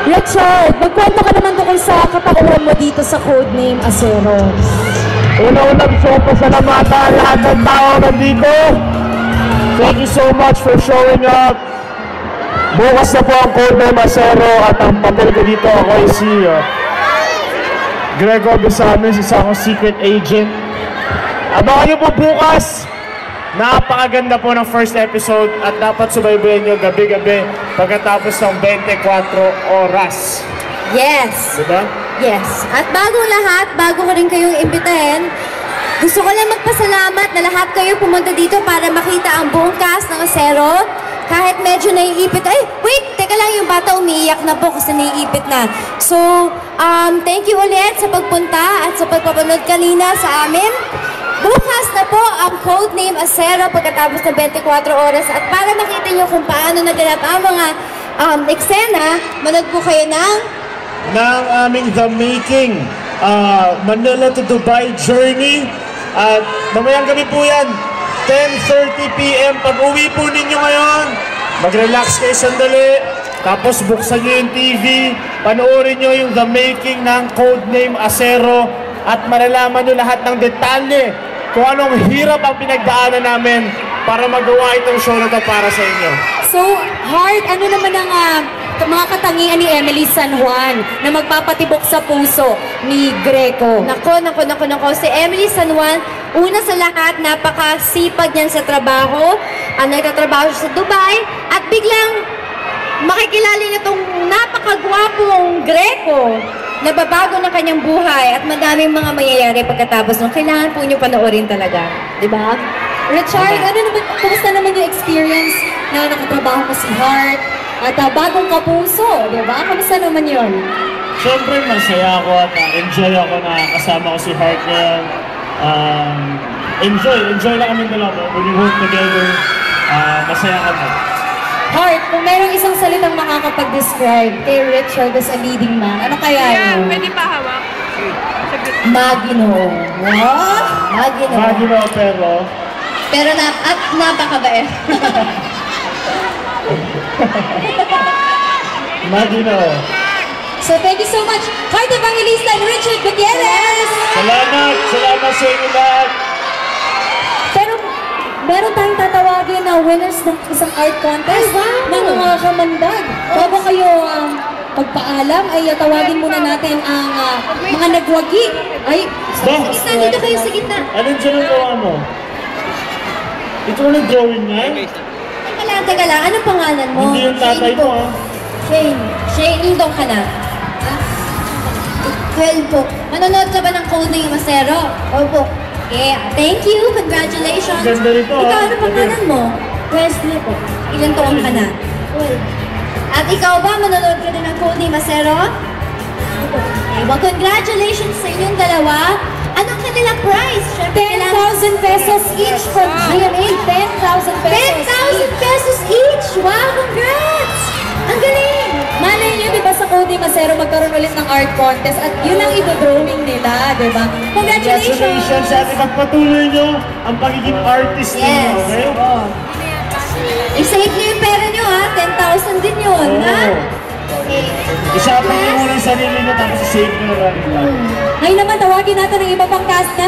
Richard, magkwento ka naman tungkol sa katauhan mo dito sa Codename Acero. Una-una gusto ko pasalamatan lahat ng tao nandito. Thank you so much for showing up. Bukas na po ang Codename Acero at ang papel ko dito ako ay si Gregor Besames, isa akong secret agent. Abangan niyo po bukas. Napakaganda po ng first episode at dapat subaybayan niyo gabi-gabi pagkatapos ng 24 oras. Yes. Diba? Yes. At bago lahat, bago ko rin kayong imbitahin, gusto ko lang magpasalamat na lahat kayo pumunta dito para makita ang buong cast ng Acero. Kahit medyo naiipit, ay, wait, teka lang, yung bata umiiyak na po kasi naiipit na. So, thank you ulit sa pagpunta at sa pagpapanood kanina sa amin. Bukas na po ang Codename Acero pagkatapos ng 24 oras at para makita nyo kung paano naganap ang mga eksena, manood po kayo ng aming The Making Manila to Dubai Journey at mamayang gabi po yan 10:30 PM. Pag uwi po ninyo ngayon, mag-relax kayo sandali tapos buksan nyo yung TV, panoorin nyo yung The Making ng Codename Acero at malalaman nyo lahat ng detalye kung anong hirap ang pinagdaanan namin para magawa itong show na to para sa inyo. So, Heart, ano naman ang mga katangian ni Emily San Juan na magpapatibok sa puso ni Greco? Nako. Si Emily San Juan, una sa lahat, napakasipag niyan sa trabaho. Nagtatrabaho siya sa Dubai at biglang makikilala niya itong napakagwapong Greco. Nababago ng kanyang buhay at madaming mga mayayari pagkatapos nung kailangan po niyo panoorin talaga. Di ba? Richard, ano naman, kumusta naman yung experience na nakatrabaho mo si Heart at bagong kapuso, di ba? Kamusta naman yun? Siyempre masaya ako at enjoy ako na kasama ko si Heart ngayon. Enjoy lang kami dalawa. When we work together, masaya kami. Heart, kung mayroong isang salitang makakapag-describe kay Richard as a leading man, ano kaya yun? Pwede pa hawak. Maginoo. What? Maginoo. Maginoo Pero napakabait. Maginoo. So thank you so much, Heart Evangelista and Richard Gutierrez! Salamat sa inyo lahat. Pero meron tayong tatawagin na winners ng isang art contest ng mga kamandag. Bago kayo magpaalam, ay tawagin muna natin ang mga nagwagi. Ay, Sa gitna, dito kayo sa gitna. Anong dyan ang gawa mo? Ito ulit drawing nga? Teka lang. Anong pangalan mo? Hindi yung tatay Shane po. mo, Shane, indong ka na. 12 po. Manonood ka ba ng Codename Acero? Opo. Yeah, thank you. Congratulations. Ganda rin po, Ikaw, ha? ano pangalan mo? Wesley po. Ilan taon ka na? 12. At ikaw ba, manonood ka din ng Codename Acero? Opo. Okay, well, congratulations sa inyong dalawa. Anong kanilang prize? 10,000 pesos each from GMA. 10,000 pesos 10,000 pesos each! Wow, congrats! Ang galing! Malay nyo, di ba sa Codename Acero magkaroon ulit ng art contest at yun ang idodrawing nila, di ba? Congratulations sa ating pagpatuloy nyo ang pagiging artist ninyo, Yes. okay? I-save nyo yung pera nyo ha, 10,000 din yun, ha? Okay. Isapin nyo muna ang sarili nyo tapos i-save nyo lang. Ngayon naman, tawagin natin ang iba pang cast member.